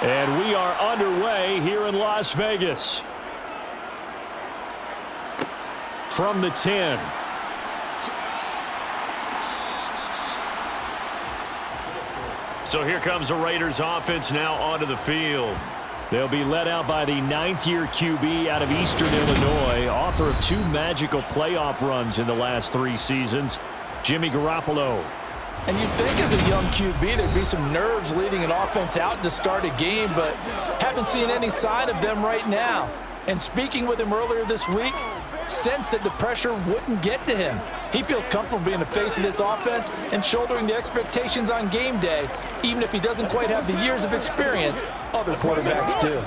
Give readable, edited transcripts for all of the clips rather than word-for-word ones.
And we are underway here in Las Vegas. From the 10. So here comes the Raiders offense now onto the field. They'll be led out by the 9th-year QB out of Eastern Illinois, author of 2 magical playoff runs in the last 3 seasons, Jimmy Garoppolo. And you'd think as a young QB there'd be some nerves leading an offense out to start a game, but haven't seen any sign of them right now. And speaking with him earlier this week, sensed that the pressure wouldn't get to him. He feels comfortable being the face of this offense and shouldering the expectations on game day, even if he doesn't quite have the years of experience other quarterbacks do.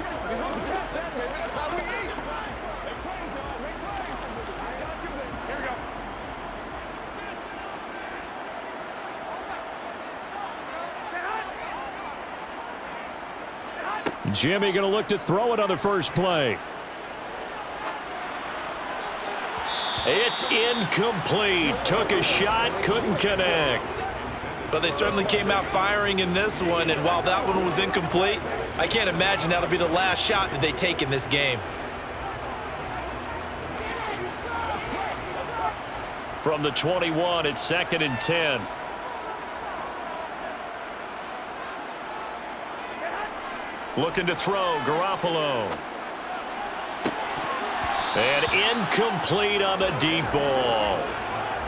Jimmy going to look to throw it on the first play. It's incomplete. Took a shot, couldn't connect. But they certainly came out firing in this one, and while that one was incomplete, I can't imagine that'll be the last shot that they take in this game. From the 21, it's 2nd and 10. Looking to throw, Garoppolo. And incomplete on the deep ball.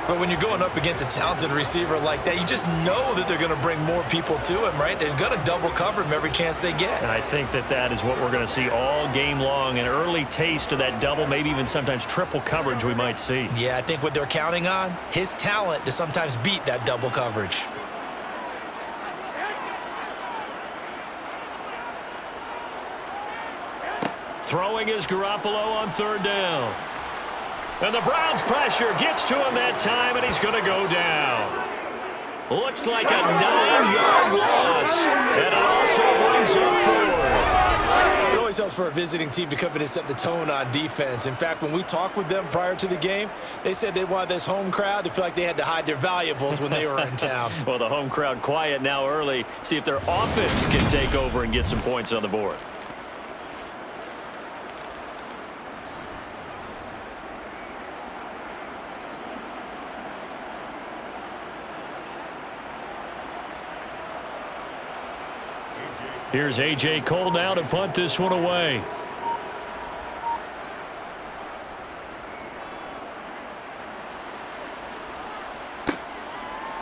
But when you're going up against a talented receiver like that, you just know that they're going to bring more people to him, right? They're going to double cover him every chance they get. And I think that is what we're going to see all game long, an early taste of that double, maybe even sometimes triple coverage we might see. Yeah, I think what they're counting on, his talent to sometimes beat that double coverage. Throwing is Garoppolo on 3rd down. And the Browns pressure gets to him that time, and he's going to go down. Looks like a 9-yard loss, and it also brings up 4. It always helps for a visiting team to come in and set the tone on defense. In fact, when we talked with them prior to the game, they said they wanted this home crowd to feel like they had to hide their valuables when they were in town. Well, the home crowd quiet now early. See if their offense can take over and get some points on the board. Here's A.J. Cole now to punt this one away.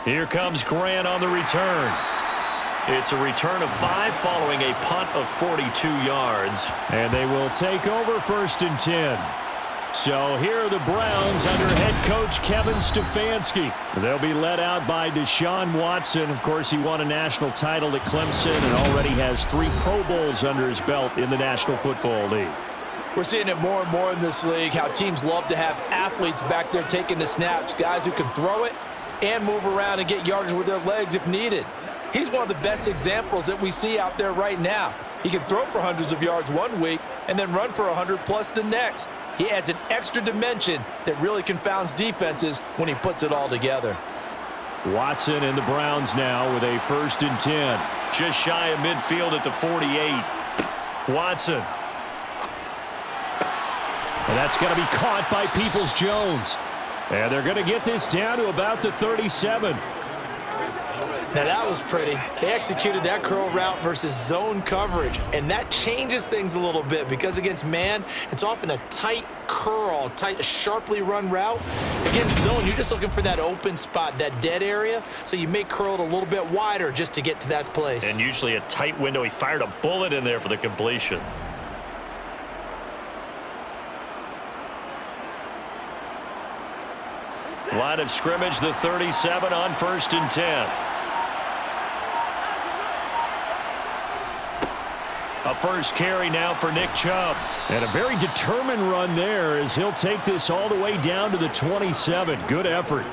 Here comes Grant on the return. It's a return of 5 following a punt of 42 yards. And they will take over 1st and 10. So here are the Browns under head coach Kevin Stefanski. They'll be led out by Deshaun Watson. Of course, he won a national title at Clemson and already has 3 Pro Bowls under his belt in the National Football League. We're seeing it more and more in this league, how teams love to have athletes back there taking the snaps, guys who can throw it and move around and get yardage with their legs if needed. He's one of the best examples that we see out there right now. He can throw for hundreds of yards one week and then run for 100+ the next. He adds an extra dimension that really confounds defenses when he puts it all together. Watson and the Browns now with a 1st and 10. Just shy of midfield at the 48. Watson. And that's going to be caught by Peoples-Jones. And they're going to get this down to about the 37. Now that was pretty. They executed that curl route versus zone coverage, and that changes things a little bit because against man, it's often a tight curl, tight, sharply run route. Against zone, you're just looking for that open spot, that dead area, so you may curl it a little bit wider just to get to that place. And usually a tight window. He fired a bullet in there for the completion. Line of scrimmage, the 37 on 1st and 10. A first carry now for Nick Chubb. And a very determined run there as he'll take this all the way down to the 27. Good effort.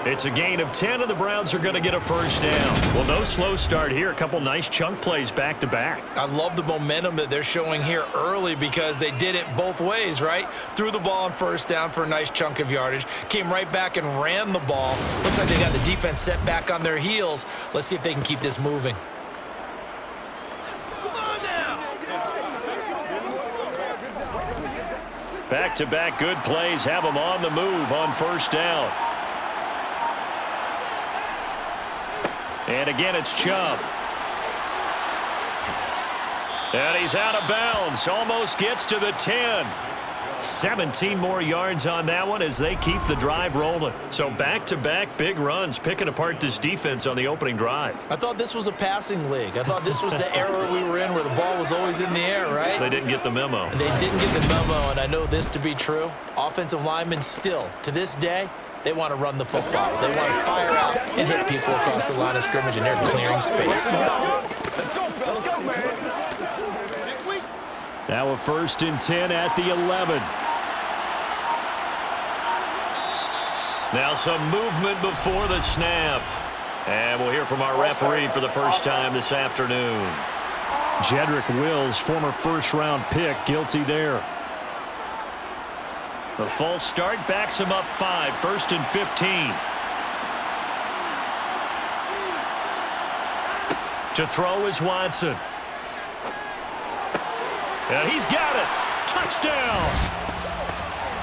It's a gain of 10, and the Browns are going to get a first down. Well, no slow start here. A couple nice chunk plays back-to-back. I love the momentum that they're showing here early because they did it both ways, right? Threw the ball on 1st down for a nice chunk of yardage. Came right back and ran the ball. Looks like they got the defense set back on their heels. Let's see if they can keep this moving. Come on now. Back-to-back good plays have them on the move on first down. And again, it's Chubb. And he's out of bounds. Almost gets to the 10. 17 more yards on that one as they keep the drive rolling. So back-to-back big runs, picking apart this defense on the opening drive. I thought this was a passing league. I thought this was the era we were in where the ball was always in the air, right? They didn't get the memo. They didn't get the memo, and I know this to be true. Offensive linemen still, to this day, they want to run the football. They want to fire out and hit people across the line of scrimmage, and they're clearing space. Let's go, man. Now a 1st and 10 at the 11. Now some movement before the snap. And we'll hear from our referee for the first time this afternoon. Jedrick Wills, former first-round pick, guilty there. The false start backs him up 5, 1st and 15. To throw is Watson. And he's got it. Touchdown.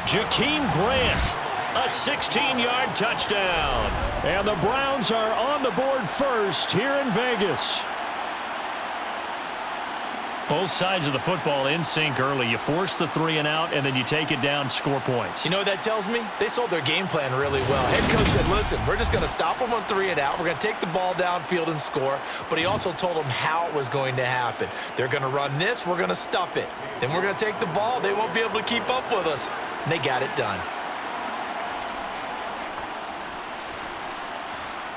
Jakeem Grant, a 16-yard touchdown. And the Browns are on the board first here in Vegas. Both sides of the football in sync early. You force the 3 and out, and then you take it down, score points. You know what that tells me? They sold their game plan really well. Head coach said, listen, we're just going to stop them on 3 and out. We're going to take the ball downfield and score. But he also told them how it was going to happen. They're going to run this. We're going to stuff it. Then we're going to take the ball. They won't be able to keep up with us. And they got it done.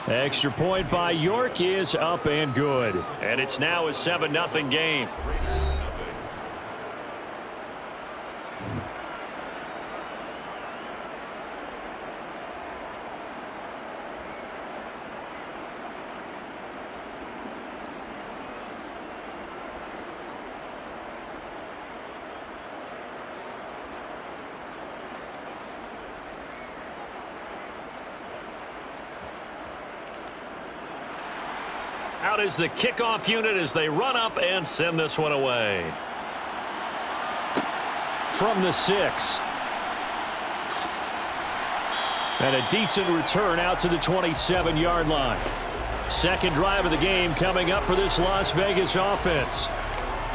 Extra point by York is up and good. And it's now a 7-0 game. Out is the kickoff unit as they run up and send this one away. From the 6. And a decent return out to the 27-yard line. Second drive of the game coming up for this Las Vegas offense.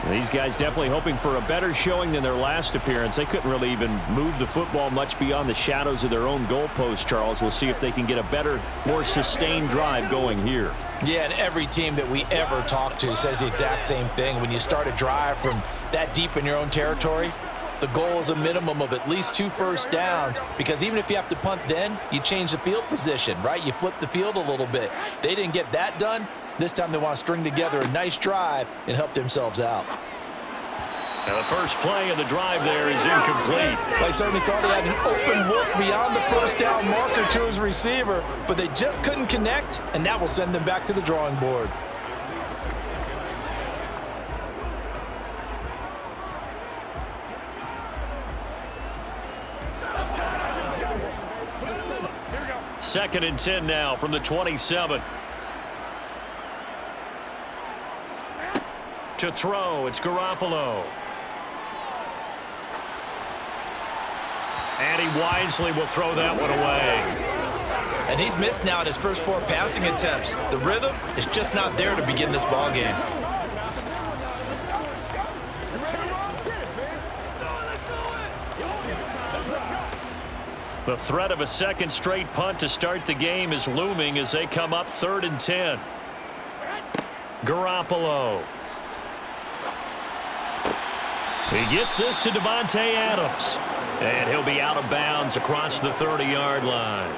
These guys definitely hoping for a better showing than their last appearance. They couldn't really even move the football much beyond the shadows of their own goalpost, Charles. We'll see if they can get a better, more sustained drive going here. Yeah, and every team that we ever talk to says the exact same thing. When you start a drive from that deep in your own territory, the goal is a minimum of at least 2 first downs, because even if you have to punt then, you change the field position, right? You flip the field a little bit. They didn't get that done. This time they want to string together a nice drive and help themselves out. Now the first play of the drive there is incomplete. I certainly thought he had an open look beyond the first down marker to his receiver, but they just couldn't connect, and that will send them back to the drawing board. Second and 10 now from the 27. To throw, it's Garoppolo. And he wisely will throw that one away. And he's missed now in his first 4 passing attempts. The rhythm is just not there to begin this ball game. The threat of a second straight punt to start the game is looming as they come up 3rd and 10. Garoppolo. He gets this to Devontae Adams. And he'll be out of bounds across the 30-yard line.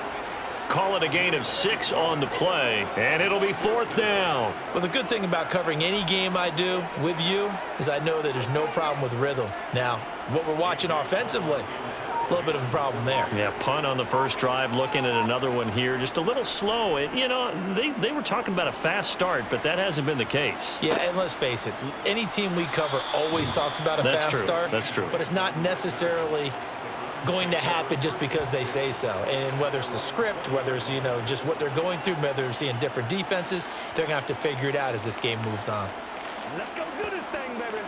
Call it a gain of 6 on the play, and it'll be 4th down. Well, the good thing about covering any game I do with you is I know that there's no problem with rhythm. Now, what we're watching offensively, a little bit of a problem there. Yeah, punt on the first drive, looking at another one here. Just a little slow. You know, they were talking about a fast start, but that hasn't been the case. Yeah, and let's face it, any team we cover always talks about a fast start. That's true. But it's not necessarily going to happen just because they say so. And whether it's the script, whether it's, you know, just what they're going through, whether they're seeing different defenses, they're going to have to figure it out as this game moves on. Let's go do this thing, baby.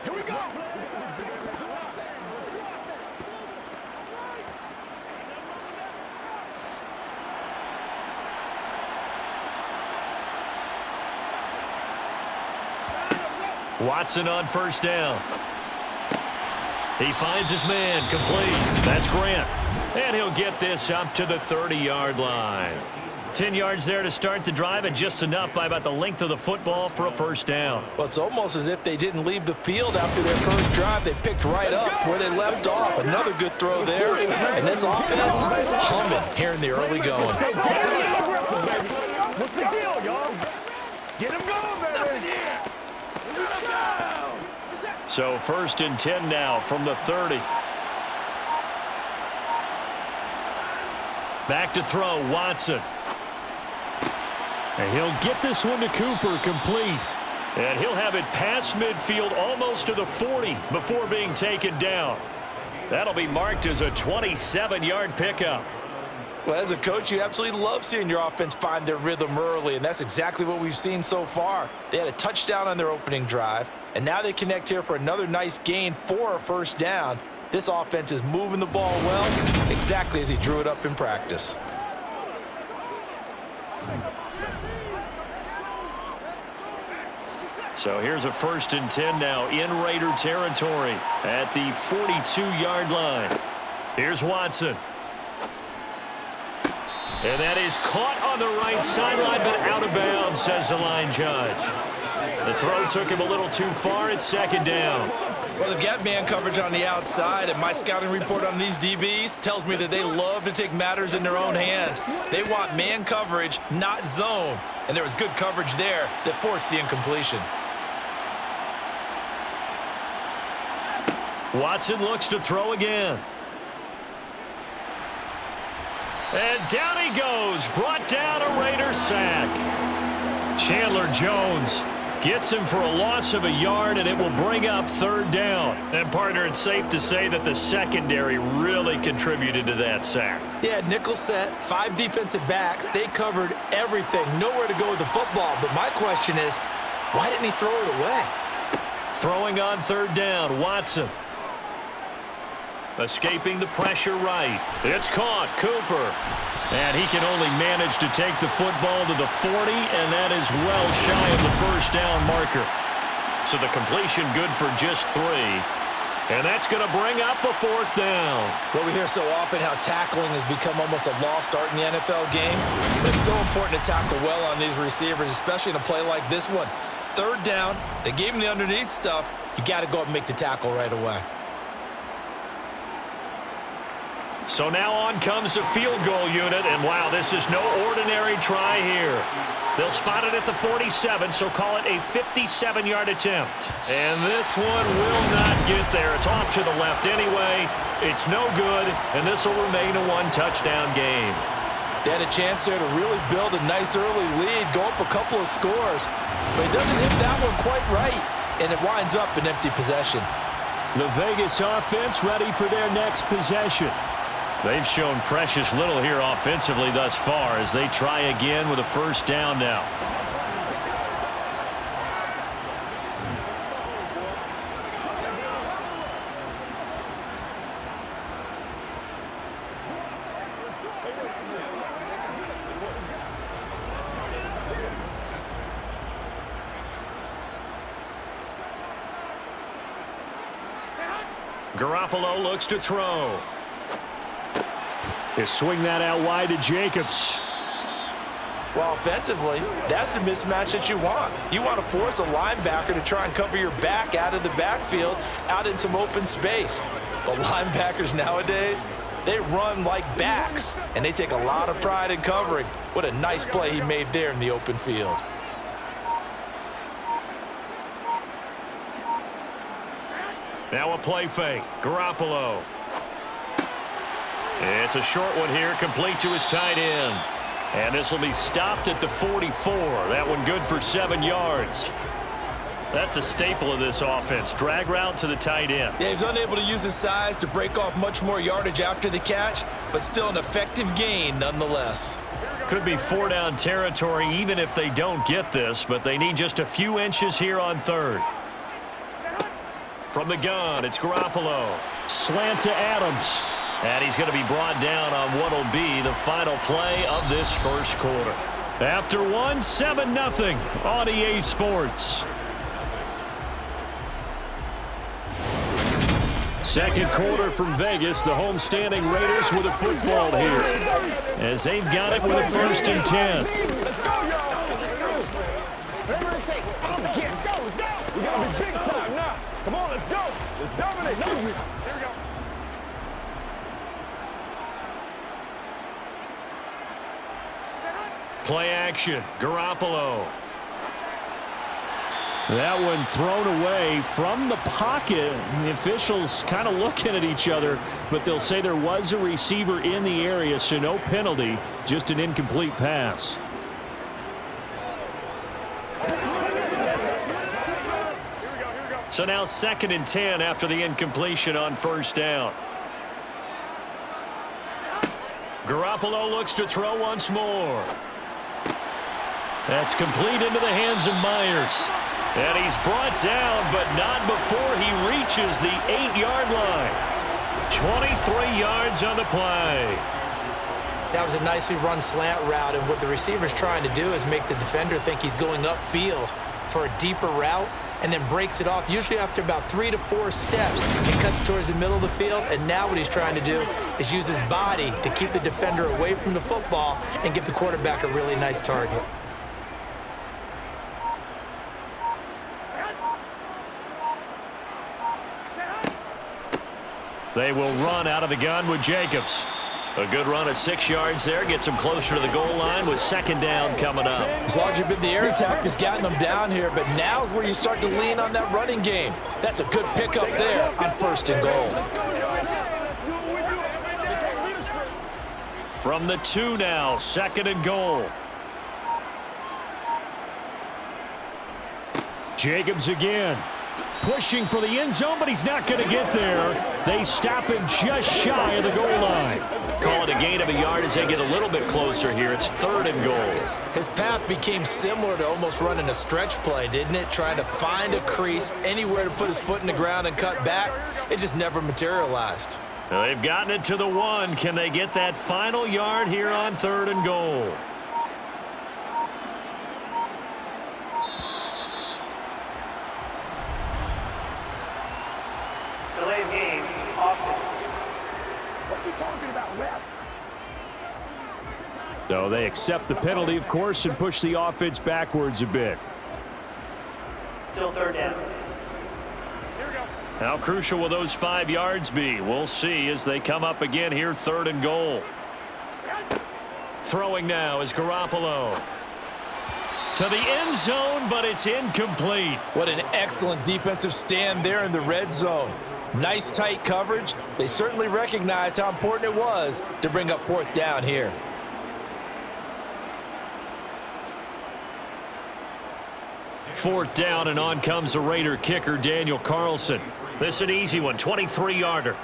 Here we go. Watson on first down. He finds his man, complete. That's Grant. And he'll get this up to the 30-yard line. 10 yards there to start the drive, and just enough by about the length of the football for a first down. Well, it's almost as if they didn't leave the field after their first drive. They picked right up where they left off. Another good throw there. And this offense humming here in the early going. What's the deal, y'all? Get him going, baby. So 1st and 10 now from the 30. Back to throw, Watson. And he'll get this one to Cooper, complete. And he'll have it past midfield almost to the 40 before being taken down. That'll be marked as a 27-yard pickup. Well, as a coach, you absolutely love seeing your offense find their rhythm early, and that's exactly what we've seen so far. They had a touchdown on their opening drive, and now they connect here for another nice gain for a first down. This offense is moving the ball well, exactly as he drew it up in practice. So here's a 1st and 10 now in Raider territory at the 42-yard line. Here's Watson. And that is caught on the right sideline, but out of bounds, says the line judge. The throw took him a little too far. It's 2nd down. Well, they've got man coverage on the outside, and my scouting report on these DBs tells me that they love to take matters in their own hands. They want man coverage, not zone. And there was good coverage there that forced the incompletion. Watson looks to throw again. And down he goes. Brought down a Raider sack. Chandler Jones gets him for a loss of a yard, and it will bring up 3rd down. And, partner, it's safe to say that the secondary really contributed to that sack. Yeah, nickel set, 5 defensive backs. They covered everything. Nowhere to go with the football. But my question is, why didn't he throw it away? Throwing on 3rd down, Watson. Escaping the pressure right. It's caught, Cooper. And he can only manage to take the football to the 40, and that is well shy of the first down marker. So the completion good for just 3. And that's going to bring up a 4th down. Well, we hear so often how tackling has become almost a lost art in the NFL game. But it's so important to tackle well on these receivers, especially in a play like this one. 3rd down, they gave him the underneath stuff. You got to go up and make the tackle right away. So now on comes the field goal unit, and wow, this is no ordinary try here. They'll spot it at the 47, so call it a 57-yard attempt. And this one will not get there. It's off to the left anyway. It's no good, and this will remain a 1-touchdown game. They had a chance there to really build a nice early lead, go up a couple of scores, but he doesn't hit that one quite right, and it winds up an empty possession. The Vegas offense ready for their next possession. They've shown precious little here offensively thus far as they try again with a first down now. Garoppolo looks to throw. He'll swing that out wide to Jacobs. Well, offensively, that's the mismatch that you want. You want to force a linebacker to try and cover your back out of the backfield, out in some open space. The linebackers nowadays, they run like backs, and they take a lot of pride in covering. What a nice play he made there in the open field. Now a play fake. Garoppolo. It's a short one here, complete to his tight end. And this will be stopped at the 44. That one good for 7 yards. That's a staple of this offense. Drag route to the tight end. Yeah, he was unable to use his size to break off much more yardage after the catch, but still an effective gain nonetheless. Could be 4-down territory even if they don't get this, but they need just a few inches here on 3rd. From the gun, it's Garoppolo. Slant to Adams. And he's going to be brought down on what will be the final play of this first quarter. After one, 7-0 on EA Sports. Second quarter from Vegas. The homestanding Raiders with a football here, as they've got it with a 1st and 10. Let's go, y'all. Whatever it takes. Let's go. Let's go. We got to be big time now. Come on, let's go. Let's dominate. Here we go. Play action. Garoppolo. That one thrown away from the pocket. The officials kind of looking at each other, but they'll say there was a receiver in the area, so no penalty, just an incomplete pass. So now 2nd and 10 after the incompletion on 1st down. Garoppolo looks to throw once more. That's complete into the hands of Myers. And he's brought down, but not before he reaches the 8-yard line. 23 yards on the play. That was a nicely run slant route, and what the receiver's trying to do is make the defender think he's going upfield for a deeper route, and then breaks it off, usually after about 3 to 4 steps. He cuts towards the middle of the field, and now what he's trying to do is use his body to keep the defender away from the football and give the quarterback a really nice target. They will run out of the gun with Jacobs. A good run of 6 yards there. Gets him closer to the goal line with 2nd down coming up. As long as you've been the air attack has gotten them down here, but now is where you start to lean on that running game. That's a good pickup there on 1st and goal. From the 2 now, 2nd and goal. Jacobs again. Pushing for the end zone, but he's not going to get there. They stop him just shy of the goal line. Call it a gain of a yard as they get a little bit closer here. It's 3rd and goal. His path became similar to almost running a stretch play, didn't it? Trying to find a crease, anywhere to put his foot in the ground and cut back. It just never materialized. Now they've gotten it to the 1. Can they get that final yard here on 3rd and goal? Delayed game, offense. What you talking about, ref? So they accept the penalty, of course, and push the offense backwards a bit. Still 3rd down. Here we go. How crucial will those 5 yards be? We'll see as they come up again here, 3rd and goal. Throwing now is Garoppolo. To the end zone, but it's incomplete. What an excellent defensive stand there in the red zone. Nice tight coverage. They certainly recognized how important it was to bring up 4th down here. Fourth down, and on comes the Raider kicker, Daniel Carlson. This is an easy one, 23-yarder.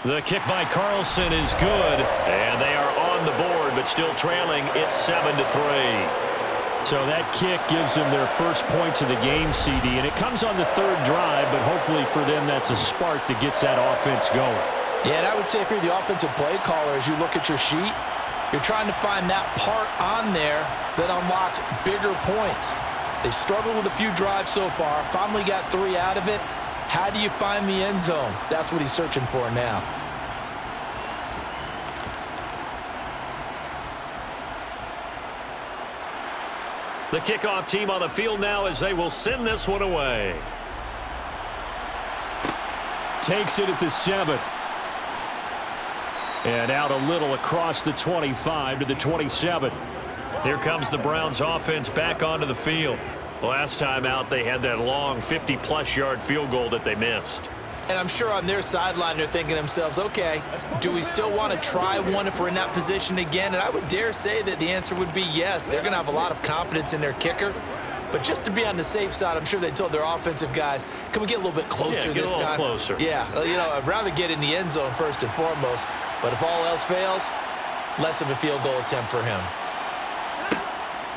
The kick by Carlson is good, and they are on the board, but still trailing. It's 7-3. So that kick gives them their first points of the game, CD, and it comes on the 3rd drive, but hopefully for them that's a spark that gets that offense going. Yeah, and I would say if you're the offensive play caller, as you look at your sheet, you're trying to find that part on there that unlocks bigger points. They've struggled with a few drives so far, finally got 3 out of it. How do you find the end zone? That's what he's searching for now. The kickoff team on the field now as they will send this one away. Takes it at the 7. And out a little across the 25 to the 27. Here comes the Browns offense back onto the field. Last time out they had that long 50-plus yard field goal that they missed. And I'm sure on their sideline they're thinking to themselves, okay, do we still want to try one if we're in that position again? And I would dare say that the answer would be yes. They're going to have a lot of confidence in their kicker. But just to be on the safe side, I'm sure they told their offensive guys, can we get a little bit closer this time? Yeah, get a little closer. Yeah, you know, I'd rather get in the end zone first and foremost. But if all else fails, less of a field goal attempt for him.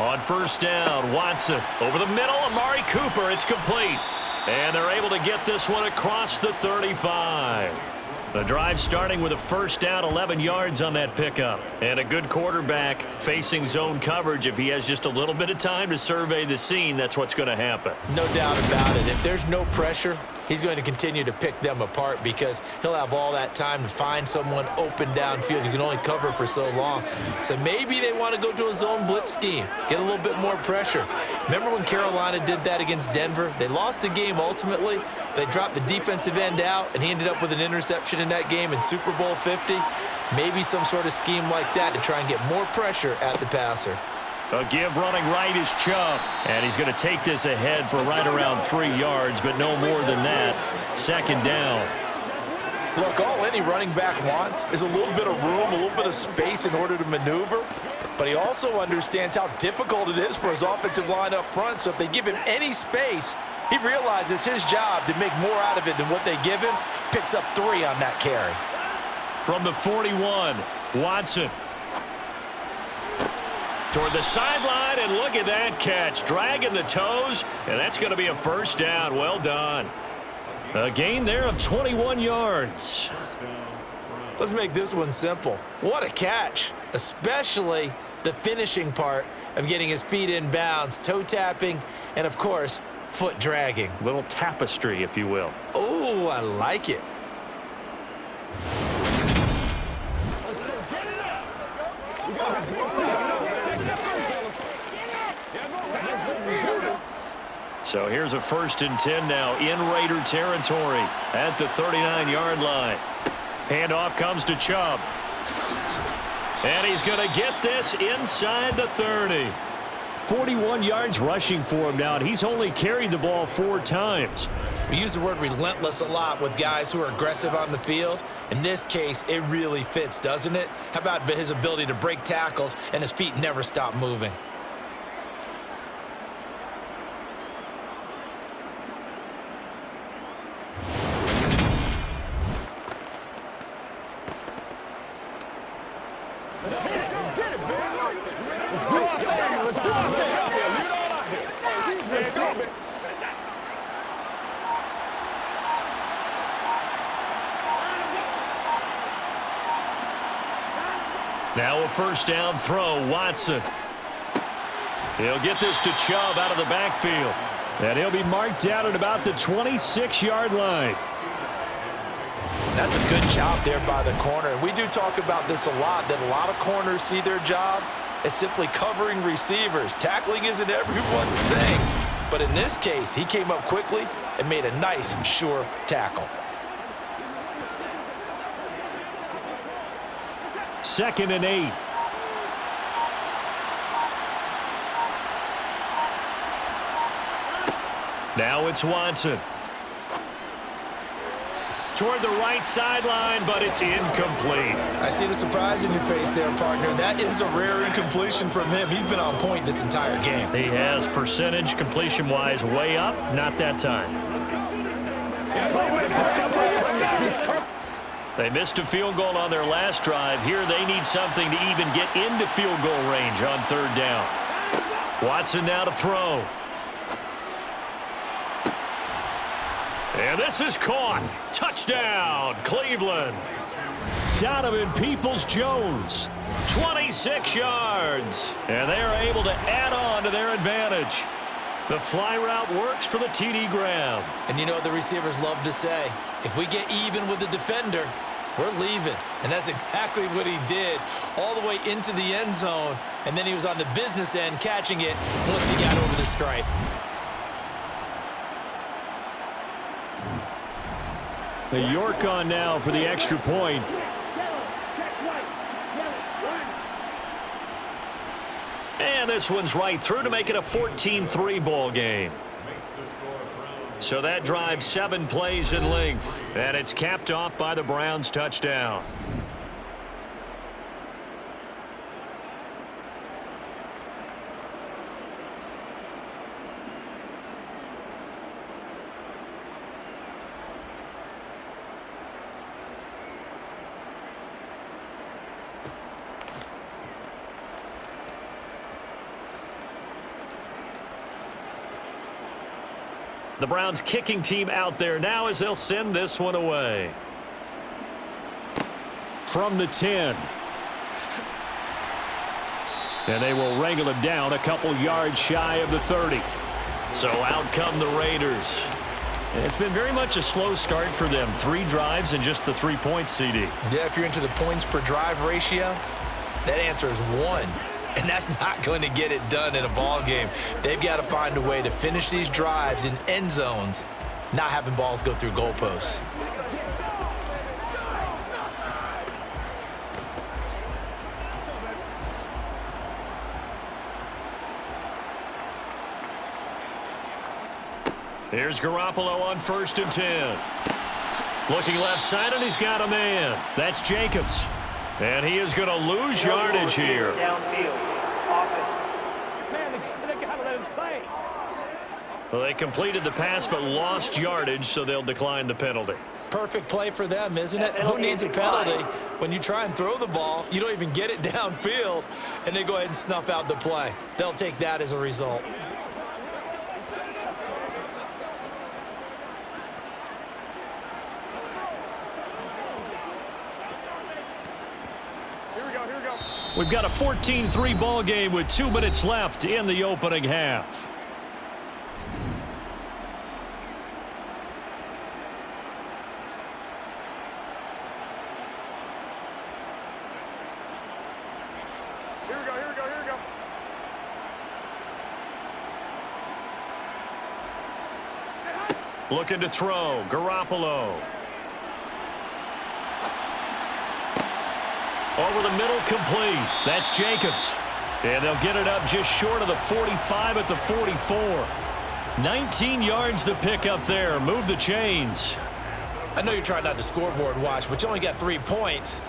On 1st down, Watson over the middle. Amari Cooper, it's complete. And they're able to get this one across the 35. The drive starting with a first down, 11 yards on that pickup. And a good quarterback facing zone coverage. If he has just a little bit of time to survey the scene, that's what's going to happen. No doubt about it. If there's no pressure, he's going to continue to pick them apart because he'll have all that time to find someone open downfield. He can only cover for so long. So maybe they want to go to a zone blitz scheme, get a little bit more pressure. Remember when Carolina did that against Denver? They lost the game ultimately. They dropped the defensive end out, and he ended up with an interception in that game in Super Bowl 50. Maybe some sort of scheme like that to try and get more pressure at the passer. A give running right is Chubb. And he's going to take this ahead for right around 3 yards, but no more than that. Second down. Look, all any running back wants is a little bit of room, a little bit of space in order to maneuver. But he also understands how difficult it is for his offensive line up front. So if they give him any space, he realizes his job to make more out of it than what they give him. Picks up 3 on that carry. From the 41, Watson. Toward the sideline, and look at that catch. Dragging the toes, and that's going to be a first down. Well done. A gain there of 21 yards. Let's make this one simple. What a catch, especially the finishing part of getting his feet in bounds, toe tapping, and of course, foot dragging. Little tapestry, if you will. Oh, I like it. So here's a 1st and 10 now in Raider territory at the 39-yard line. Handoff comes to Chubb. And he's going to get this inside the 30. 41 yards rushing for him now, and he's only carried the ball 4 times. We use the word relentless a lot with guys who are aggressive on the field. In this case, it really fits, doesn't it? How about his ability to break tackles and his feet never stop moving? Now a first down throw, Watson. He'll get this to Chubb out of the backfield. And he'll be marked out at about the 26-yard line. That's a good job there by the corner. And we do talk about this a lot, that a lot of corners see their job as simply covering receivers. Tackling isn't everyone's thing. But in this case, he came up quickly and made a nice, sure tackle. 2nd and 8. Now it's Watson. Toward the right sideline, but it's incomplete. I see the surprise in your face there, partner. That is a rare incompletion from him. He's been on point this entire game. He has percentage completion-wise way up, not that time. They missed a field goal on their last drive. Here they need something to even get into field goal range on 3rd down. Watson now to throw. And this is caught. Touchdown, Cleveland. Donovan Peoples-Jones, 26 yards. And they are able to add on to their advantage. The fly route works for the TD Graham. And you know what the receivers love to say? If we get even with the defender, we're leaving. And that's exactly what he did, all the way into the end zone. And then he was on the business end catching it once he got over the stripe. The York on now for the extra point. And this one's right through to make it a 14-3 ball game. So that drive 7 plays in length. And it's capped off by the Browns touchdown. The Browns kicking team out there now as they'll send this one away. From the 10. And they will wrangle him down a couple yards shy of the 30. So out come the Raiders. And it's been very much a slow start for them. 3 drives and just the 3 points, CD. Yeah, if you're into the points per drive ratio, that answer is 1. And that's not going to get it done in a ball game. They've got to find a way to finish these drives in end zones, not having balls go through goalposts. Here's Garoppolo on 1st and 10. Looking left side, and he's got a man. That's Jacobs. And he is going to lose yardage here. Downfield. Offense. Man, they gotta let him play. Well, they completed the pass but lost yardage, so they'll decline the penalty. Perfect play for them, isn't it? Who needs a penalty when you try and throw the ball, you don't even get it downfield, and they go ahead and snuff out the play. They'll take that as a result. We've got a 14-3 ball game with 2 minutes left in the opening half. Here we go. Looking to throw. Garoppolo. Over the middle, complete. That's Jacobs. And they'll get it up just short of the 45 at the 44. 19 yards to pick up there. Move the chains. I know you're trying not to scoreboard watch, but you only got 3 points.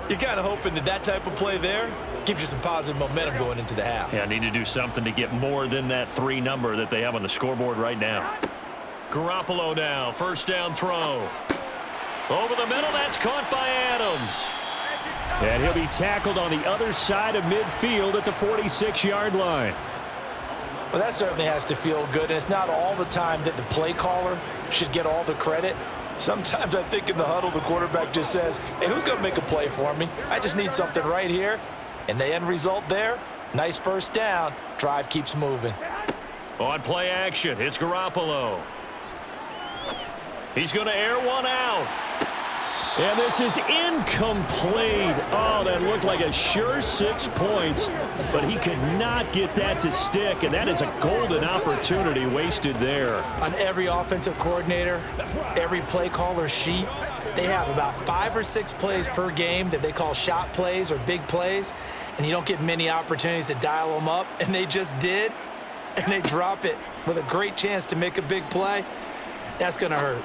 You're kind of hoping that that type of play there gives you some positive momentum going into the half. Yeah, I need to do something to get more than that 3 number that they have on the scoreboard right now. Garoppolo now, 1st down throw. Over the middle, that's caught by Adams. And he'll be tackled on the other side of midfield at the 46-yard line. Well, that certainly has to feel good, and it's not all the time that the play caller should get all the credit. Sometimes I think in the huddle, the quarterback just says, hey, who's going to make a play for me? I just need something right here. And the end result there, nice 1st down. Drive keeps moving. On play action, it's Garoppolo. He's going to air one out. And this is incomplete. Oh, that looked like a sure 6 points, but he could not get that to stick, and that is a golden opportunity wasted there. On every offensive coordinator, every play caller sheet, they have about 5 or 6 plays per game that they call shot plays or big plays, and you don't get many opportunities to dial them up, and they just did, and they drop it with a great chance to make a big play. That's going to hurt.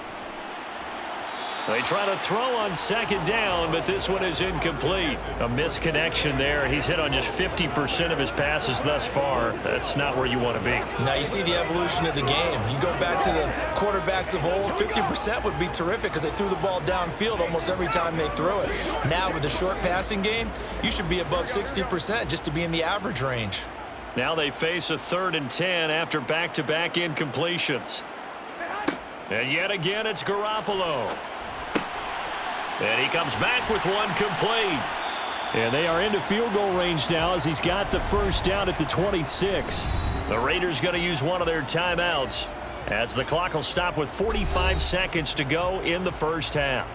They try to throw on 2nd down, but this one is incomplete. A misconnection there. He's hit on just 50% of his passes thus far. That's not where you want to be. Now you see the evolution of the game. You go back to the quarterbacks of old, 50% would be terrific because they threw the ball downfield almost every time they threw it. Now with the short passing game, you should be above 60% just to be in the average range. Now they face a 3rd and 10 after back-to-back incompletions. And yet again, it's Garoppolo. And he comes back with one complete. And they are into field goal range now as he's got the 1st down at the 26. The Raiders going to use one of their timeouts as the clock will stop with 45 seconds to go in the 1st half.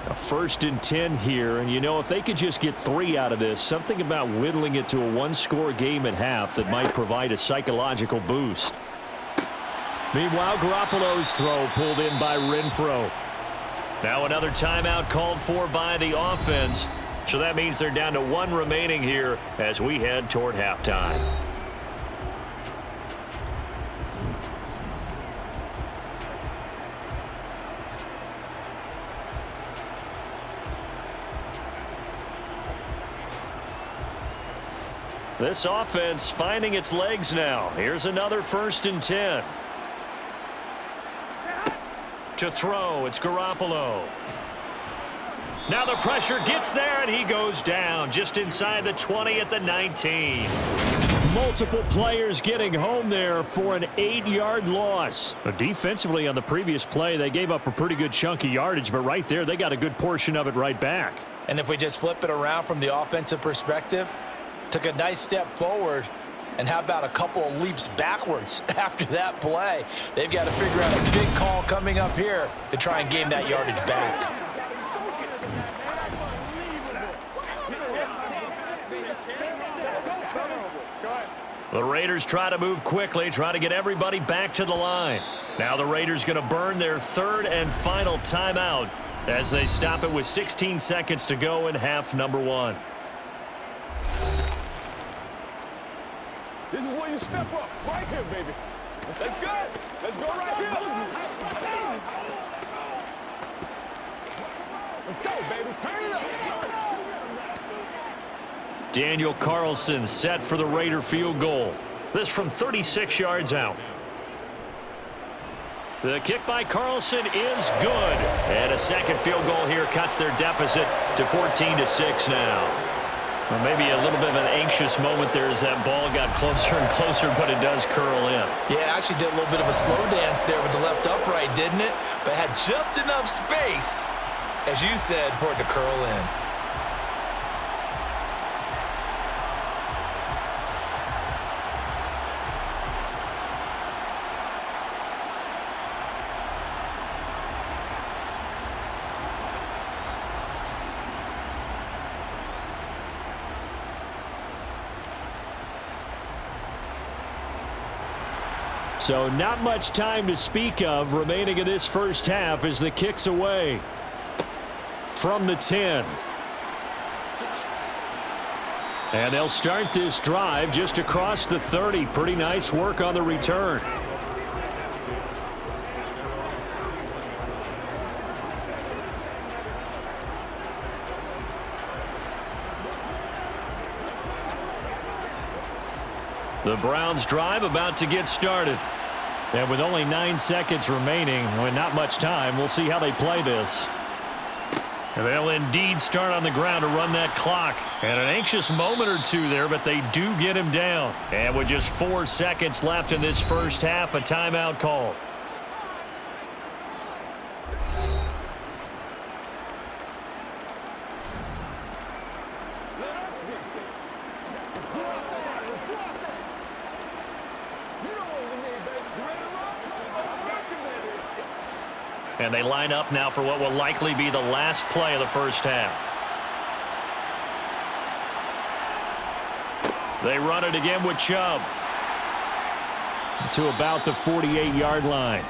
A 1st and 10 here, and you know, if they could just get 3 out of this, something about whittling it to a 1-score game at half that might provide a psychological boost. Meanwhile, Garoppolo's throw pulled in by Renfro. Now another timeout called for by the offense, so that means they're down to 1 remaining here as we head toward halftime. This offense finding its legs now. Here's another 1st and 10. To throw, it's Garoppolo. Now the pressure gets there, and he goes down just inside the 20 at the 19. Multiple players getting home there for an 8-yard loss. Defensively on the previous play, they gave up a pretty good chunk of yardage, but right there, they got a good portion of it right back. And if we just flip it around from the offensive perspective, took a nice step forward, and how about a couple of leaps backwards after that play? They've got to figure out a big call coming up here to try and gain that yardage back. The Raiders try to move quickly, try to get everybody back to the line. Now the Raiders going to burn their third and final timeout as they stop it with 16 seconds to go in half number 1. This is where you step up, right here, baby. That's good. Let's go right here. Let's go, baby. Turn it up. Daniel Carlson set for the Raider field goal. This from 36 yards out. The kick by Carlson is good. And a second field goal here cuts their deficit to 14-6 now. Well, maybe a little bit of an anxious moment there as that ball got closer and closer, but it does curl in. Yeah, actually did a little bit of a slow dance there with the left upright, didn't it? But had just enough space, as you said, for it to curl in. So not much time to speak of remaining in this first half as the kick's away from the 10. And they'll start this drive just across the 30. Pretty nice work on the return. The Browns drive about to get started. And with only 9 seconds remaining, with not much time, we'll see how they play this. And they'll indeed start on the ground to run that clock. And an anxious moment or two there, but they do get him down. And with just 4 seconds left in this first half, a timeout call. And they line up now for what will likely be the last play of the first half. They run it again with Chubb to about the 48-yard line.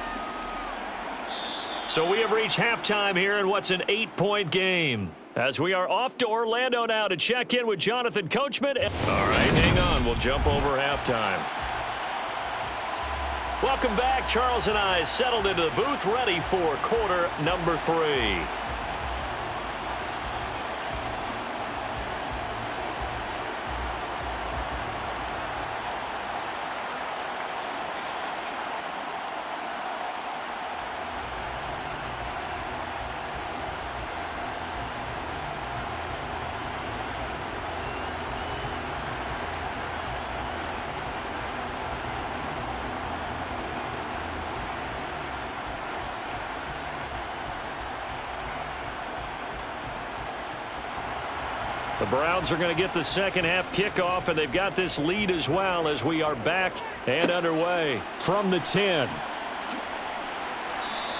So we have reached halftime here in what's an 8-point game. As we are off to Orlando now to check in with Jonathan Coachman. All right, hang on. We'll jump over halftime. Welcome back. Charles and I settled into the booth, ready for quarter number 3. The Browns are going to get the second half kickoff, and they've got this lead as well as we are back and underway from the 10.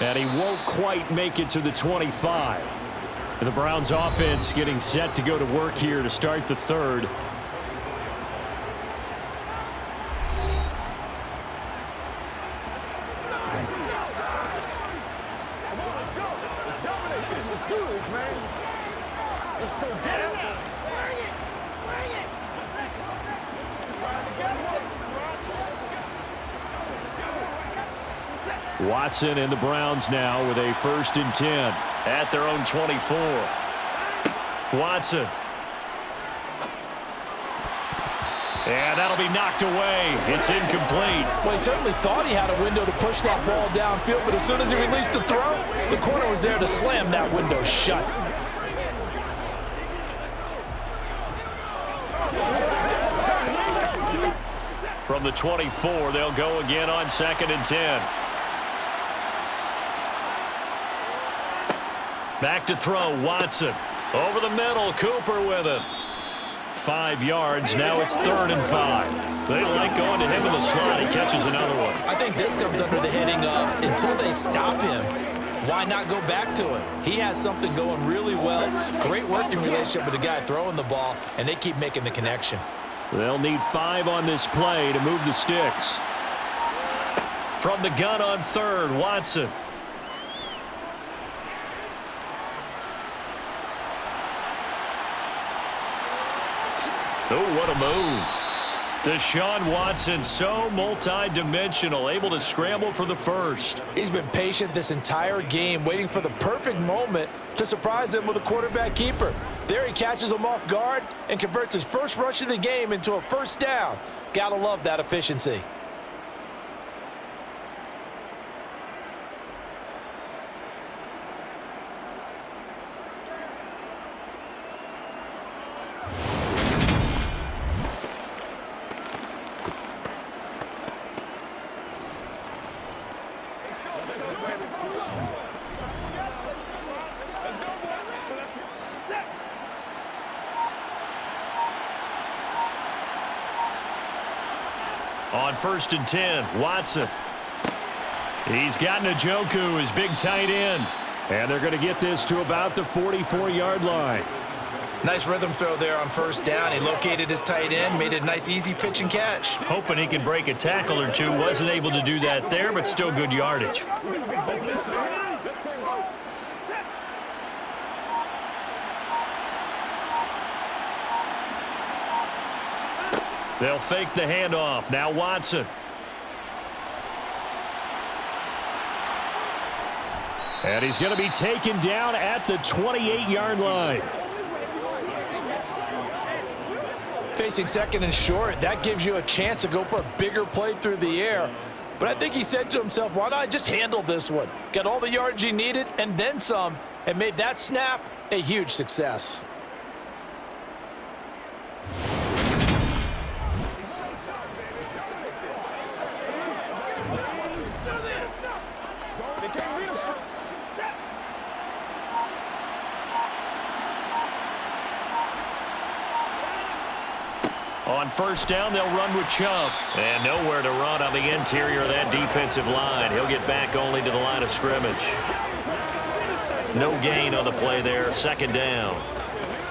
And he won't quite make it to the 25. And the Browns offense getting set to go to work here to start the third. Watson and the Browns now with a 1st and 10 at their own 24. Watson. And that'll be knocked away. It's incomplete. Well, he certainly thought he had a window to push that ball downfield, but as soon as he released the throw, the corner was there to slam that window shut. From the 24, they'll go again on 2nd and 10. Back to throw, Watson. Over the middle, Cooper with it. 5 yards, now it's 3rd and 5. They like going to him in the slot. He catches another one. I think this comes under the heading of, until they stop him, why not go back to him? He has something going really well. Great working relationship with the guy throwing the ball, and they keep making the connection. They'll need 5 on this play to move the sticks. From the gun on 3rd, Watson. Oh, what a move. Deshaun Watson, so multi-dimensional, able to scramble for the first. He's been patient this entire game, waiting for the perfect moment to surprise him with a quarterback keeper. There he catches him off guard and converts his first rush of the game into a first down. Gotta love that efficiency. On 1st and 10, Watson. He's got Njoku, his big tight end. And they're going to get this to about the 44-yard line. Nice rhythm throw there on 1st down. He located his tight end, made it a nice easy pitch and catch. Hoping he could break a tackle or two. Wasn't able to do that there, but still good yardage. They'll fake the handoff. Now Watson. And he's going to be taken down at the 28-yard line. Facing 2nd and short, that gives you a chance to go for a bigger play through the air. But I think he said to himself, why not just handle this one? Got all the yards he needed and then some, and made that snap a huge success. On 1st down, they'll run with Chubb. And nowhere to run on the interior of that defensive line. He'll get back only to the line of scrimmage. No gain on the play there, 2nd down.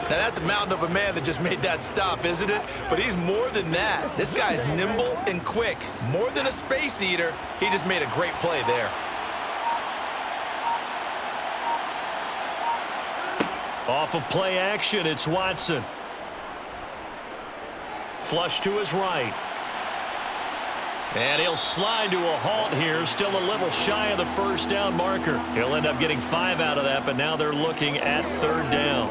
Now that's a mountain of a man that just made that stop, isn't it? But he's more than that. This guy's nimble and quick. More than a space eater, he just made a great play there. Off of play action, it's Watson. Flush to his right. And he'll slide to a halt here, still a little shy of the 1st down marker. He'll end up getting 5 out of that, but now they're looking at 3rd down.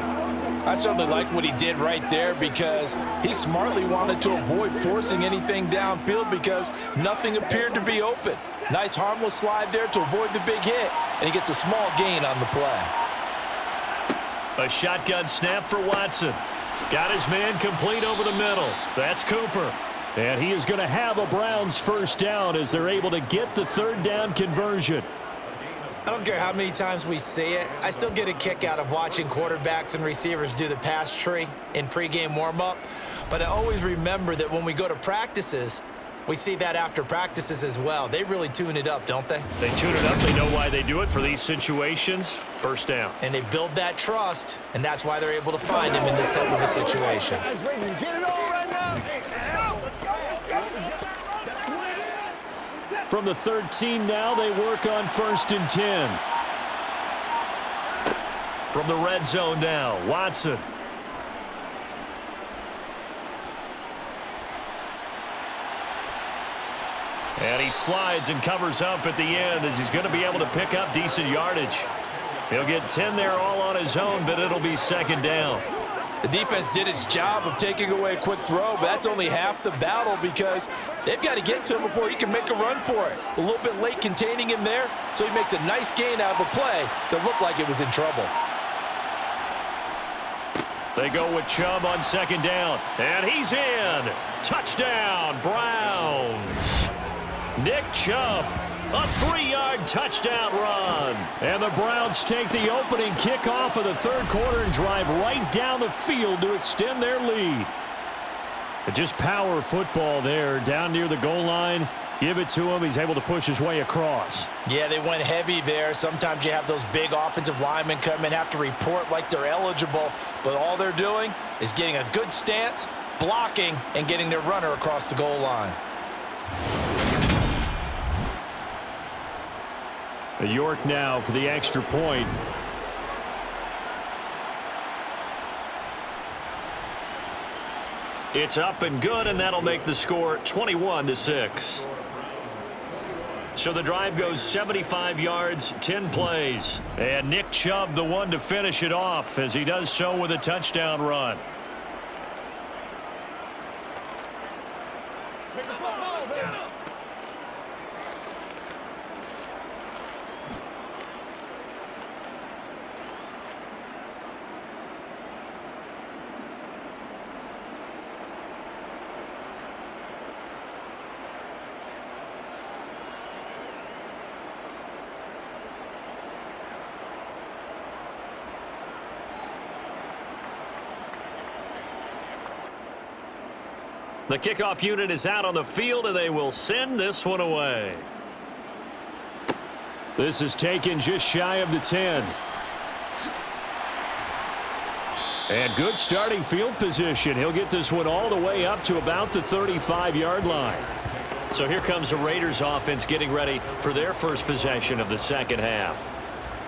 I certainly like what he did right there because he smartly wanted to avoid forcing anything downfield because nothing appeared to be open. Nice harmless slide there to avoid the big hit, and he gets a small gain on the play. A shotgun snap for Watson. Got his man complete over the middle. That's Cooper. And he is going to have a Browns 1st down as they're able to get the 3rd down conversion. I don't care how many times we say it, I still get a kick out of watching quarterbacks and receivers do the pass tree in pregame warm-up. But I always remember that when we go to practices, we see that after practices as well. They really tune it up, don't they? They tune it up. They know why they do it for these situations. 1st down. And they build that trust, and that's why they're able to find him in this type of a situation. From the 13 now, they work on 1st and 10. From the red zone now, Watson. And he slides and covers up at the end as he's going to be able to pick up decent yardage. He'll get 10 there all on his own, but it'll be 2nd down. The defense did its job of taking away a quick throw, but that's only half the battle because they've got to get to him before he can make a run for it. A little bit late containing him there, so he makes a nice gain out of a play that looked like it was in trouble. They go with Chubb on second down. And he's in. Touchdown, Browns. Nick Chubb, a 3-yard touchdown run. And the Browns take the opening kickoff of the third quarter and drive right down the field to extend their lead. Just power football there down near the goal line. Give it to him. He's able to push his way across. Yeah, they went heavy there. Sometimes you have those big offensive linemen come in, have to report like they're eligible, but all they're doing is getting a good stance, blocking, and getting their runner across the goal line. York now for the extra point. It's up and good, and that'll make the score 21-6. So the drive goes 75 yards, 10 plays. And Nick Chubb, the one to finish it off, as he does so with a touchdown run. The kickoff unit is out on the field, and they will send this one away. This is taken just shy of the 10. And good starting field position. He'll get this one all the way up to about the 35-yard line. So here comes the Raiders offense getting ready for their first possession of the second half.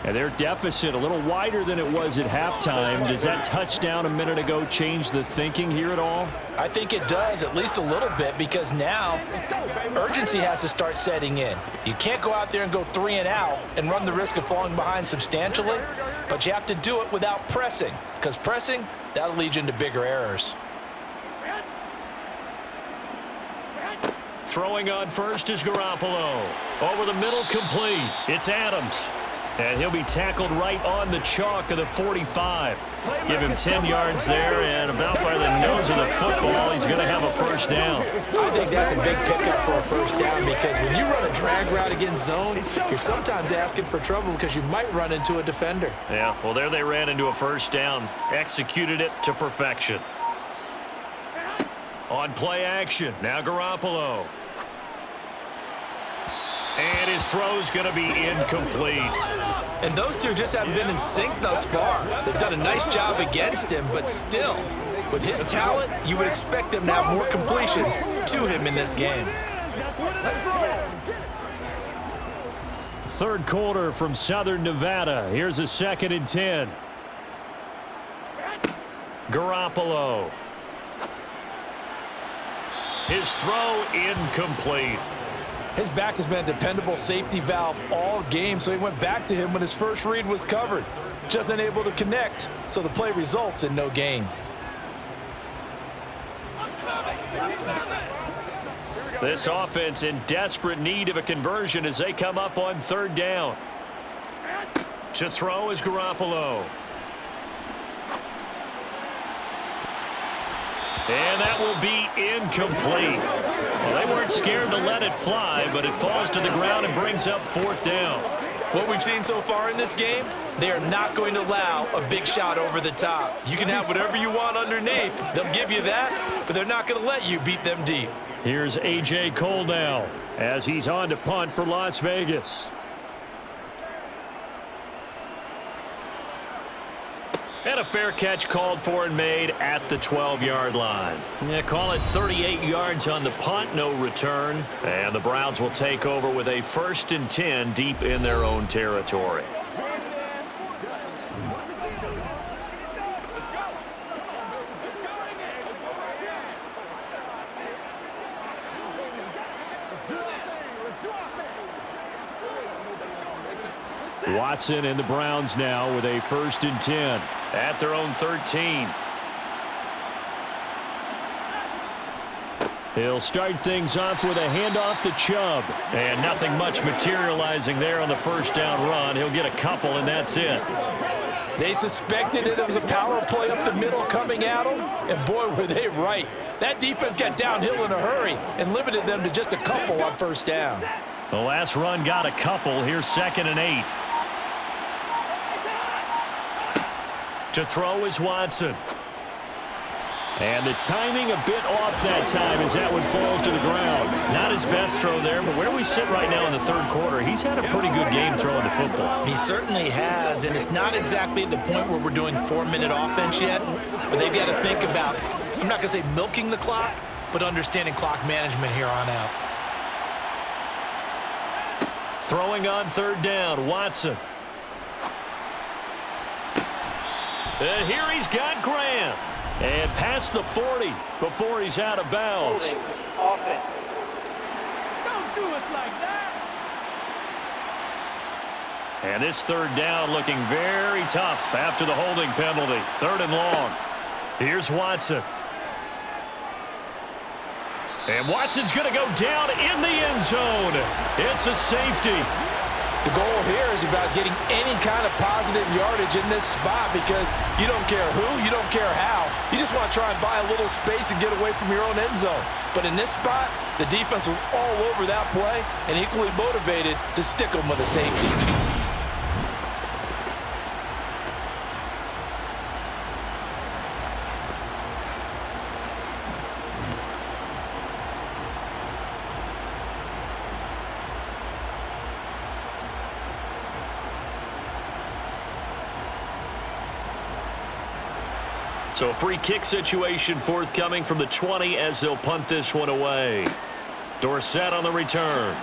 And their deficit a little wider than it was at halftime. Does that touchdown a minute ago change the thinking here at all? I think it does, at least a little bit, because now urgency has to start setting in. You can't go out there and go 3 and out and run the risk of falling behind substantially, but you have to do it without pressing, because pressing, that'll lead you into bigger errors. Throwing on first is Garoppolo. Over the middle, complete. It's Adams. And he'll be tackled right on the chalk of the 45. Give him 10 yards there, and about by the nose of the football, he's going to have a first down. I think that's a big pickup for a first down, because when you run a drag route against zone, you're sometimes asking for trouble because you might run into a defender. Yeah, well, there they ran into a first down. Executed it to perfection. On play action, now Garoppolo. And his throw's going to be incomplete. And those two just haven't been in sync thus far. They've done a nice job against him, but still, with his talent, you would expect them to have more completions to him in this game. Third quarter from Southern Nevada. Here's a 2nd and 10. Garoppolo. His throw incomplete. His back has been a dependable safety valve all game, so he went back to him when his first read was covered. Just unable to connect, so the play results in no gain. This offense in desperate need of a conversion as they come up on 3rd down. To throw is Garoppolo. And that will be incomplete. Well, they weren't scared to let it fly, but it falls to the ground and brings up 4th down. What we've seen so far in this game, they are not going to allow a big shot over the top. You can have whatever you want underneath. They'll give you that, but they're not going to let you beat them deep. Here's A.J. Cole now as he's on to punt for Las Vegas. And a fair catch called for and made at the 12-yard line. Yeah, call it 38 yards on the punt, no return. And the Browns will take over with a 1st and 10 deep in their own territory. Watson and the Browns now with a 1st and 10 at their own 13. He'll start things off with a handoff to Chubb. And nothing much materializing there on the first down run. He'll get a couple, and that's it. They suspected it was a power play up the middle coming at them, and boy, were they right. That defense got downhill in a hurry and limited them to just a couple on first down. The last run got a couple. Here's 2nd and 8. To throw is Watson. And the timing a bit off that time as that one falls to the ground. Not his best throw there, but where we sit right now in the third quarter, he's had a pretty good game throwing the football. He certainly has, and it's not exactly at the point where we're doing 4-minute offense yet, but they've got to think about, I'm not going to say milking the clock, but understanding clock management here on out. Throwing on 3rd down, Watson. And here he's got Graham. And past the 40 before he's out of bounds. Offense. Don't do us like that. And this 3rd down looking very tough after the holding penalty. 3rd and long. Here's Watson. And Watson's going to go down in the end zone. It's a safety. The goal here is about getting any kind of positive yardage in this spot because you don't care who, you don't care how. You just want to try and buy a little space and get away from your own end zone. But in this spot, the defense was all over that play and equally motivated to stick them with a safety. So a free kick situation forthcoming from the 20 as they'll punt this one away. Dorsett on the return.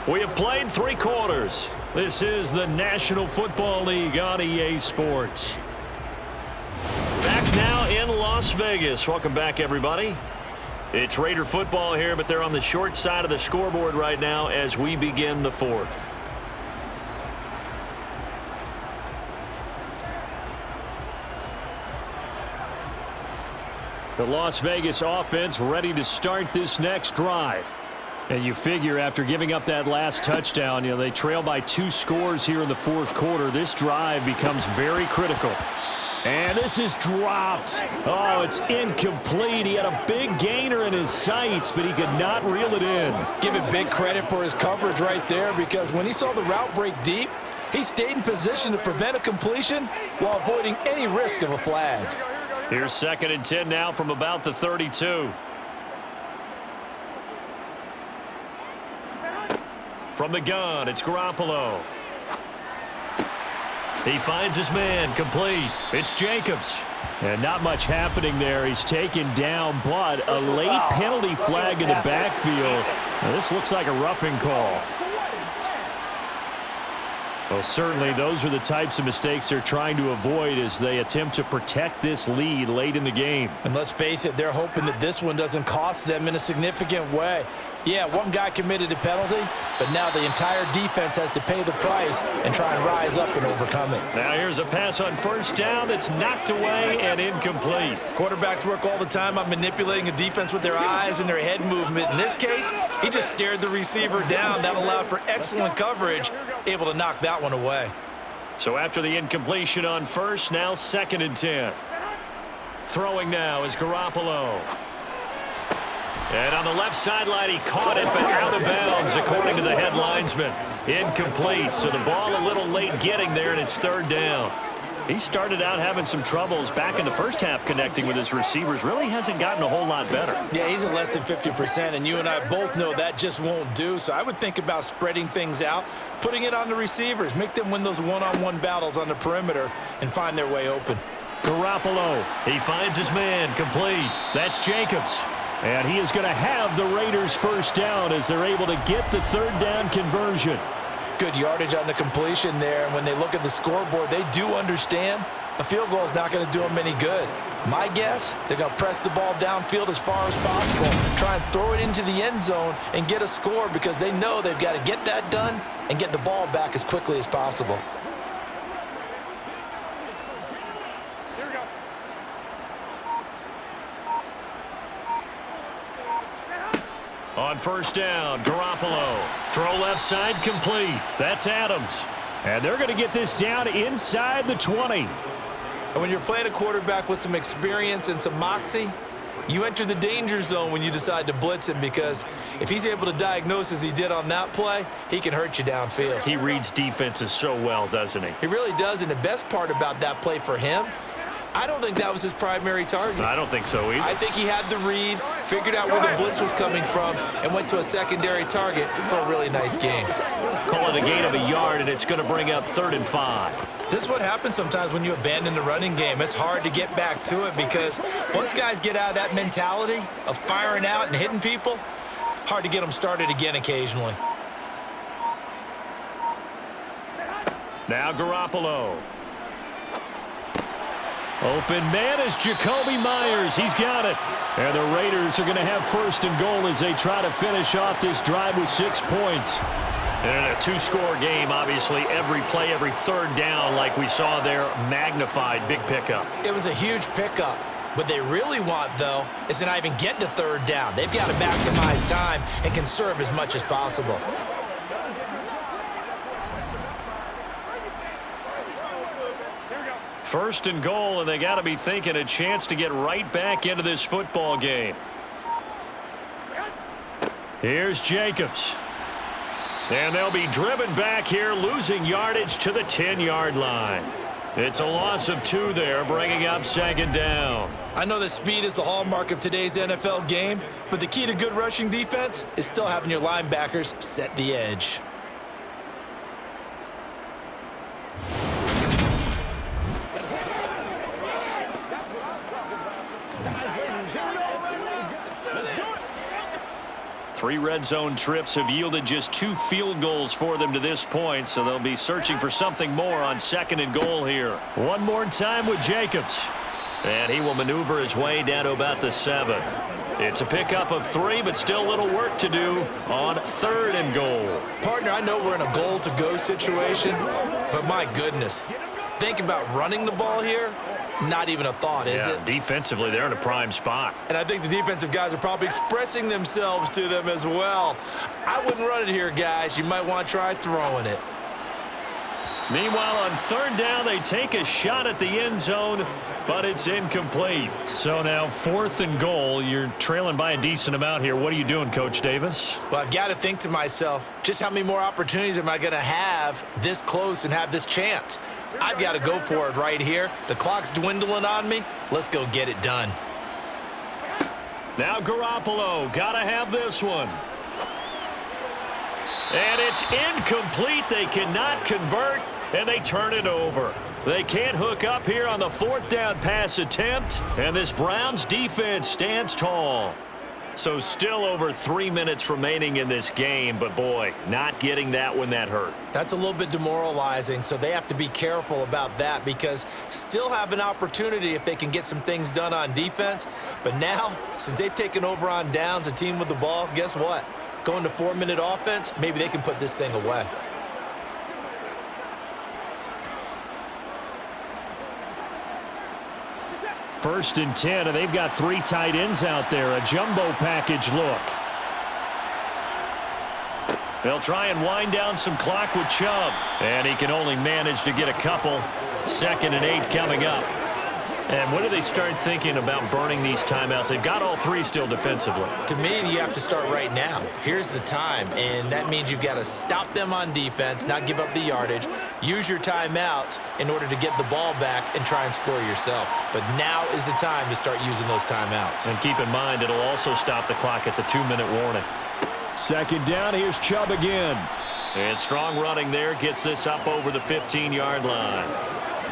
We have played 3 quarters. This is the National Football League on EA Sports. Back now in Las Vegas. Welcome back, everybody. It's Raider football here, but they're on the short side of the scoreboard right now as we begin the 4th. The Las Vegas offense ready to start this next drive. And you figure after giving up that last touchdown, they trail by 2 scores here in the 4th quarter. This drive becomes very critical. And this is dropped. Oh, it's incomplete. He had a big gainer in his sights, but he could not reel it in. Give him big credit for his coverage right there because when he saw the route break deep, he stayed in position to prevent a completion while avoiding any risk of a flag. Here's 2nd and 10 now from about the 32. From the gun, it's Garoppolo. He finds his man, complete. It's Jacobs. And not much happening there. He's taken down, but a late penalty flag in the backfield. Now, this looks like a roughing call. Well, certainly those are the types of mistakes they're trying to avoid as they attempt to protect this lead late in the game. And let's face it, they're hoping that this one doesn't cost them in a significant way. Yeah, one guy committed a penalty, but now the entire defense has to pay the price and try and rise up and overcome it. Now here's a pass on first down that's knocked away and incomplete. Quarterbacks work all the time on manipulating a defense with their eyes and their head movement. In this case, he just stared the receiver down. That allowed for excellent coverage, able to knock that one away. So after the incompletion on first, now 2nd and 10. Throwing now is Garoppolo. And on the left sideline, he caught it, but out of bounds, according to the head linesman. Incomplete, so the ball a little late getting there, and it's 3rd down. He started out having some troubles back in the first half connecting with his receivers. Really hasn't gotten a whole lot better. Yeah, he's at less than 50%, and you and I both know that just won't do. So I would think about spreading things out, putting it on the receivers, make them win those one-on-one battles on the perimeter, and find their way open. Garoppolo, he finds his man, complete. That's Jacobs. And he is going to have the Raiders first down as they're able to get the 3rd down conversion. Good yardage on the completion there. And when they look at the scoreboard, they do understand a field goal is not going to do them any good. My guess, they're going to press the ball downfield as far as possible, try and throw it into the end zone and get a score because they know they've got to get that done and get the ball back as quickly as possible. On first down, Garoppolo. Throw left side complete. That's Adams. And they're going to get this down inside the 20. And when you're playing a quarterback with some experience and some moxie, you enter the danger zone when you decide to blitz him, because if he's able to diagnose as he did on that play, he can hurt you downfield. He reads defenses so well, doesn't he? He really does, and the best part about that play for him, I don't think that was his primary target. I don't think so either. I think he had the read, figured out where the blitz was coming from, and went to a secondary target for a really nice gain. Call it a gain of a yard, and it's going to bring up 3rd and 5. This is what happens sometimes when you abandon the running game. It's hard to get back to it, because once guys get out of that mentality of firing out and hitting people, hard to get them started again occasionally. Now Garoppolo. Open man is Jacoby Myers. He's got it. And the Raiders are going to have 1st and goal as they try to finish off this drive with 6 points. And in a 2-score game, obviously, every play, every 3rd down, like we saw there, magnified, big pickup. It was a huge pickup. What they really want, though, is to not even get to 3rd down. They've got to maximize time and conserve as much as possible. First and goal, and they got to be thinking a chance to get right back into this football game. Here's Jacobs. And they'll be driven back here, losing yardage to the 10-yard line. It's a loss of 2 there, bringing up 2nd down. I know that speed is the hallmark of today's NFL game, but the key to good rushing defense is still having your linebackers set the edge. Three red zone trips have yielded just 2 field goals for them to this point, so they'll be searching for something more on 2nd and goal here. One more time with Jacobs. And he will maneuver his way down to about the 7. It's a pickup of 3, but still a little work to do on 3rd and goal. Partner, I know we're in a goal-to-go situation, but my goodness, think about running the ball here. Not even a thought, is it? Defensively, they're in a prime spot. And I think the defensive guys are probably expressing themselves to them as well. I wouldn't run it here, guys. You might want to try throwing it. Meanwhile, on 3rd down, they take a shot at the end zone, but it's incomplete. So now 4th and goal. You're trailing by a decent amount here. What are you doing, Coach Davis? Well, I've got to think to myself, just how many more opportunities am I going to have this close and have this chance? I've got to go for it right here. The clock's dwindling on me. Let's go get it done. Now Garoppolo, got to have this one. And it's incomplete. They cannot convert, and they turn it over. They can't hook up here on the 4th down pass attempt, and this Browns defense stands tall. So still over 3 minutes remaining in this game, but boy, not getting that one that hurt. That's a little bit demoralizing, so they have to be careful about that, because still have an opportunity if they can get some things done on defense. But now, since they've taken over on downs, a team with the ball, guess what? Going to 4-minute offense, maybe they can put this thing away. First and 10, and they've got 3 tight ends out there. A jumbo package look. They'll try and wind down some clock with Chubb. And he can only manage to get a couple. 2nd and 8 coming up. And when do they start thinking about burning these timeouts? They've got all 3 still defensively. To me, you have to start right now. Here's the time, and that means you've got to stop them on defense, not give up the yardage, use your timeouts in order to get the ball back and try and score yourself. But now is the time to start using those timeouts. And keep in mind, it'll also stop the clock at the 2-minute warning. 2nd down, here's Chubb again. And strong running there gets this up over the 15-yard line.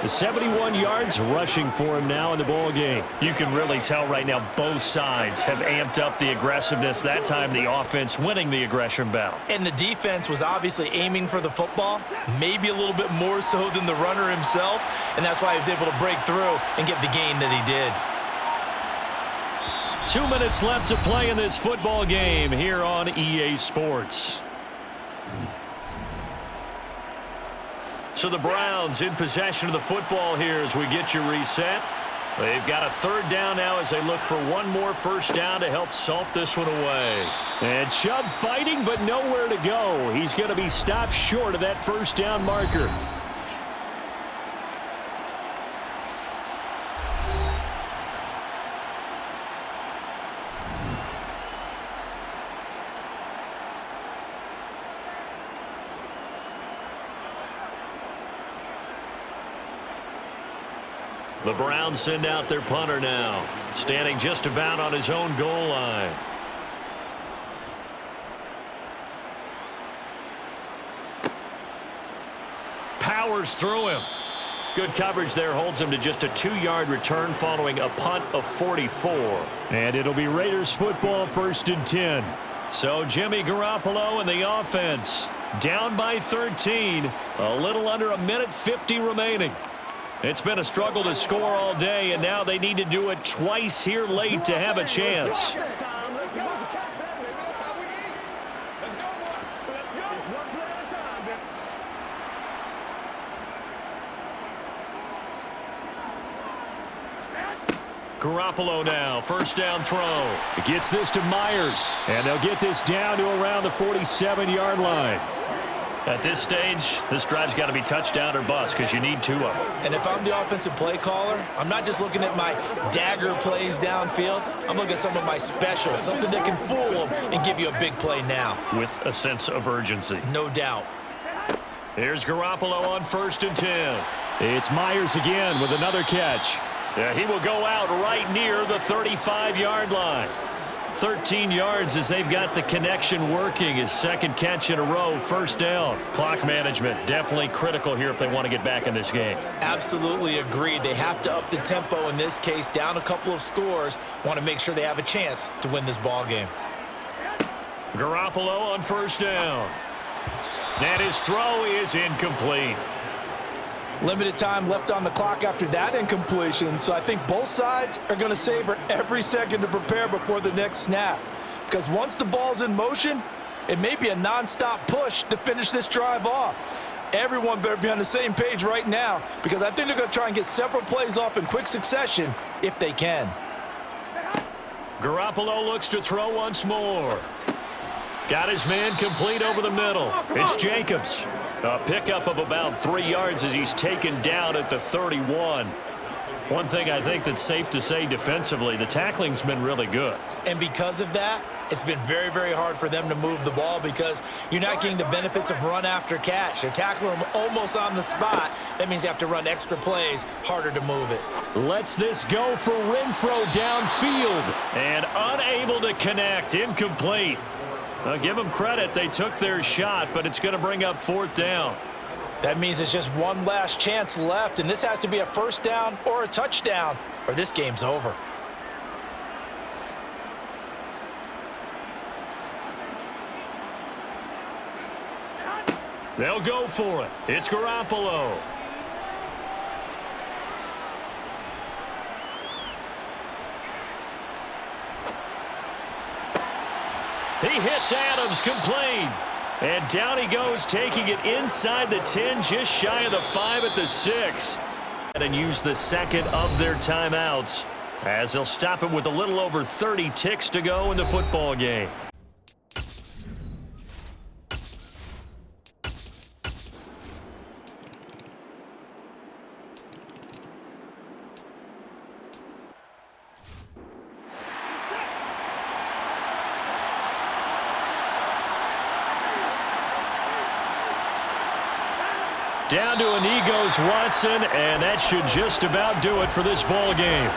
The 71 yards rushing for him now in the ball game. You can really tell right now both sides have amped up the aggressiveness. That time the offense winning the aggression battle. And the defense was obviously aiming for the football, maybe a little bit more so than the runner himself, and that's why he was able to break through and get the gain that he did. 2 minutes left to play in this football game here on EA Sports. So the Browns in possession of the football here as we get you reset. They've got a third down now as they look for one more first down to help salt this one away. And Chubb fighting, but nowhere to go. He's going to be stopped short of that first down marker. The Browns send out their punter now, standing just about on his own goal line. Powers through him. Good coverage there holds him to just a 2-yard return following a punt of 44. And it'll be Raiders football, 1st and 10. So Jimmy Garoppolo and the offense down by 13. A little under 1:50 remaining. It's been a struggle to score all day, and now they need to do it twice here late to have a chance. Garoppolo now, first down throw. Gets this to Myers, and they'll get this down to around the 47-yard line. At this stage, this drive's got to be touchdown or bust because you need 2 of them. And if I'm the offensive play caller, I'm not just looking at my dagger plays downfield. I'm looking at some of my specials, something that can fool them and give you a big play now. With a sense of urgency. No doubt. Here's Garoppolo on 1st and 10. It's Myers again with another catch. Yeah, he will go out right near the 35-yard line. 13 yards as they've got the connection working. His second catch in a row, first down. Clock management definitely critical here if they want to get back in this game. Absolutely agreed. They have to up the tempo in this case, down a couple of scores. Want to make sure they have a chance to win this ball game. Garoppolo on first down. And his throw is incomplete. Limited time left on the clock after that incompletion, so I think both sides are going to savor every second to prepare before the next snap. Because once the ball's in motion, it may be a nonstop push to finish this drive off. Everyone better be on the same page right now, because I think they're going to try and get several plays off in quick succession if they can. Garoppolo looks to throw once more. Got his man complete over the middle. It's Jacobs. A pickup of about 3 yards as he's taken down at the 31. One thing I think that's safe to say defensively, the tackling's been really good. And because of that, it's been very, very hard for them to move the ball because you're not getting the benefits of run after catch. They're tackling them almost on the spot. That means you have to run extra plays, harder to move it. Lets this go for Renfro downfield. And unable to connect, incomplete. Give them credit, they took their shot, but it's going to bring up 4th down. That means it's just one last chance left, and this has to be a first down or a touchdown, or this game's over. They'll go for it. It's Garoppolo. He hits Adams, complete. And down he goes, taking it inside the 10, just shy of the 5 at the 6. And use the second of their timeouts as they'll stop him with a little over 30 ticks to go in the football game. Down to a knee goes Watson, and that should just about do it for this ball game.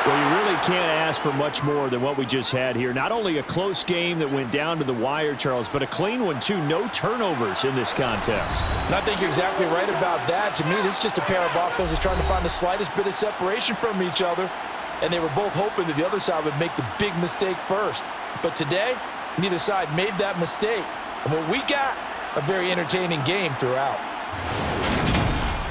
Well, you really can't ask for much more than what we just had here. Not only a close game that went down to the wire, Charles, but a clean one, too. No turnovers in this contest. And I think you're exactly right about that. To me, this is just a pair of offenses trying to find the slightest bit of separation from each other, and they were both hoping that the other side would make the big mistake first. But today, neither side made that mistake. And what we got, a very entertaining game throughout.